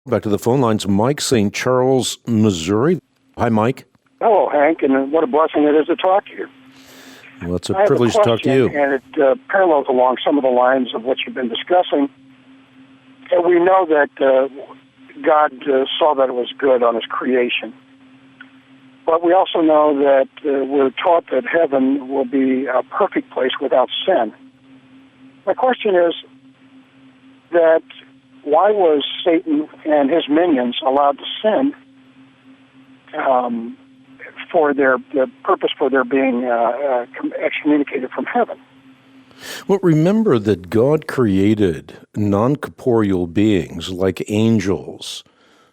Back to the phone lines, Mike, St. Charles, Missouri. Hi, Mike. Hello, Hank, and what a blessing it is to talk to you. Well, it's a privilege to talk to you. And it parallels along some of the lines of what you've been discussing. And we know that God saw that it was good on his creation. But we also know that we're taught that heaven will be a perfect place without sin. My question is that why was Satan and his minions allowed to sin for the purpose for their being excommunicated from heaven? Well, remember that God created non-corporeal beings like angels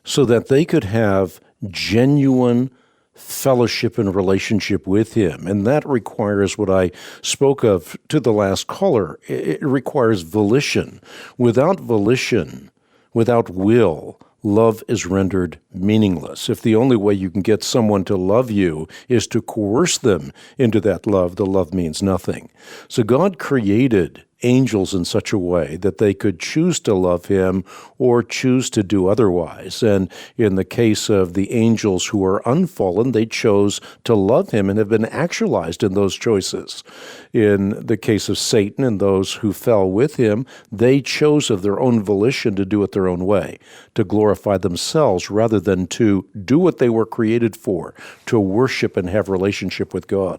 so that they could have genuine fellowship and relationship with him. And that requires what I spoke of to the last caller. It requires volition. Without volition, without will, love is rendered meaningless. If the only way you can get someone to love you is to coerce them into that love, the love means nothing. So God created angels in such a way that they could choose to love him or choose to do otherwise. And in the case of the angels who are unfallen, they chose to love him and have been actualized in those choices. In the case of Satan and those who fell with him, they chose of their own volition to do it their own way, to glorify themselves rather than to do what they were created for, to worship and have relationship with God.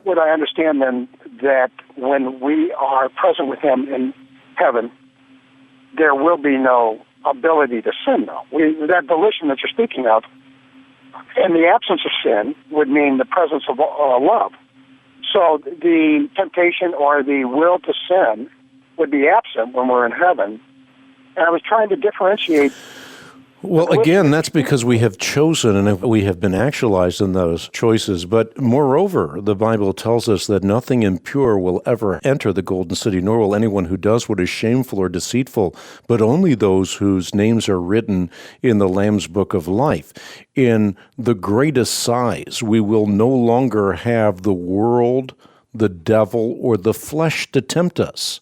Would I understand then that when we are present with him in heaven, there will be no ability to sin, though? That volition that you're speaking of, and the absence of sin would mean the presence of love. So the temptation or the will to sin would be absent when we're in heaven. And I was trying to differentiate. Well, again, that's because we have chosen and we have been actualized in those choices. But moreover, the Bible tells us that nothing impure will ever enter the golden city, nor will anyone who does what is shameful or deceitful, but only those whose names are written in the Lamb's book of life. In the greatest size, we will no longer have the world, the devil, or the flesh to tempt us.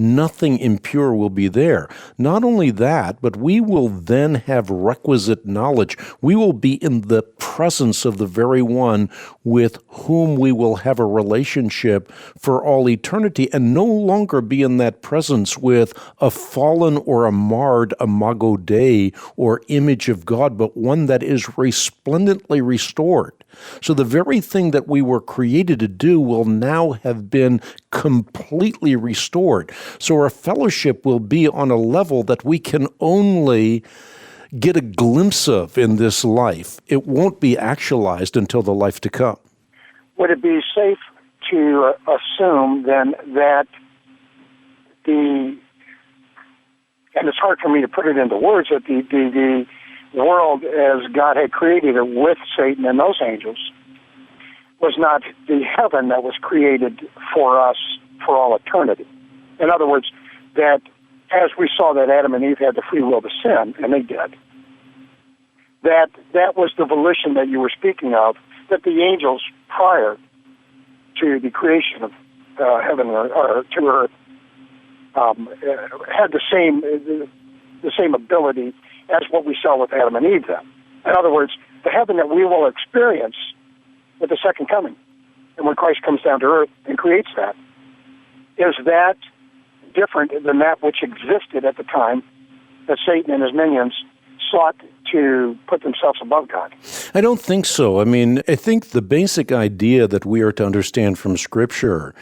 Nothing impure will be there. Not only that, but we will then have requisite knowledge. We will be in the presence of the very one with whom we will have a relationship for all eternity and no longer be in that presence with a fallen or a marred imago Dei or image of God, but one that is resplendently restored. So the very thing that we were created to do will now have been completely restored. So our fellowship will be on a level that we can only get a glimpse of in this life. It won't be actualized until the life to come. Would it be safe to assume then that and it's hard for me to put it into words, that the world as God had created it with Satan and those angels was not the heaven that was created for us for all eternity? In other words, that as we saw that Adam and Eve had the free will to sin, and they did, that was the volition that you were speaking of, that the angels prior to the creation of heaven or to earth had the same ability as what we saw with Adam and Eve then. In other words, the heaven that we will experience with the second coming, and when Christ comes down to earth and creates that, is that different than that which existed at the time that Satan and his minions sought to put themselves above God? I don't think so. I mean, I think the basic idea that we are to understand from Scripture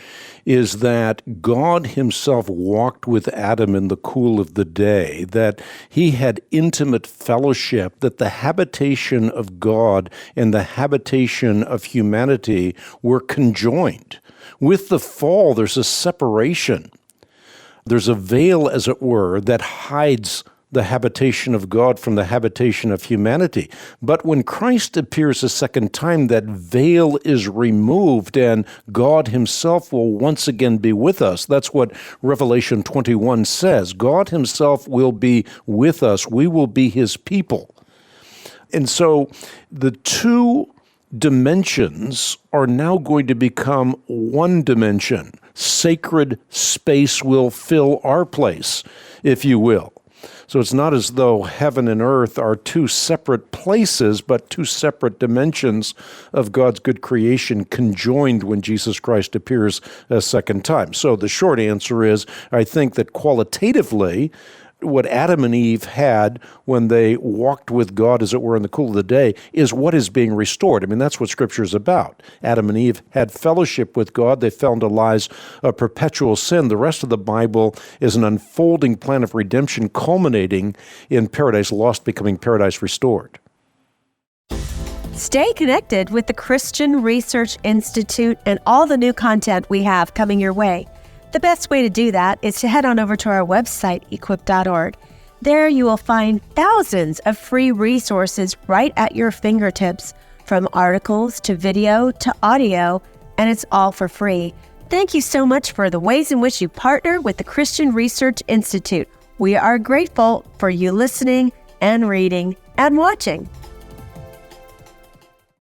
is that God himself walked with Adam in the cool of the day, that he had intimate fellowship, that the habitation of God and the habitation of humanity were conjoined. With the fall, there's a separation. There's a veil, as it were, that hides the habitation of God from the habitation of humanity. But when Christ appears a second time, that veil is removed and God himself will once again be with us. That's what Revelation 21 says. God himself will be with us. We will be his people. And so the two dimensions are now going to become one dimension. Sacred space will fill our place, if you will. So it's not as though heaven and earth are two separate places, but two separate dimensions of God's good creation conjoined when Jesus Christ appears a second time. So the short answer is, I think that qualitatively, what Adam and Eve had when they walked with God, as it were, in the cool of the day, is what is being restored. I mean, that's what Scripture is about. Adam and Eve had fellowship with God. They fell into lives of perpetual sin. The rest of the Bible is an unfolding plan of redemption culminating in paradise lost becoming paradise restored. Stay connected with the Christian Research Institute and all the new content we have coming your way. The best way to do that is to head on over to our website, equip.org. There you will find thousands of free resources right at your fingertips, from articles to video to audio, and it's all for free. Thank you so much for the ways in which you partner with the Christian Research Institute. We are grateful for you listening and reading and watching.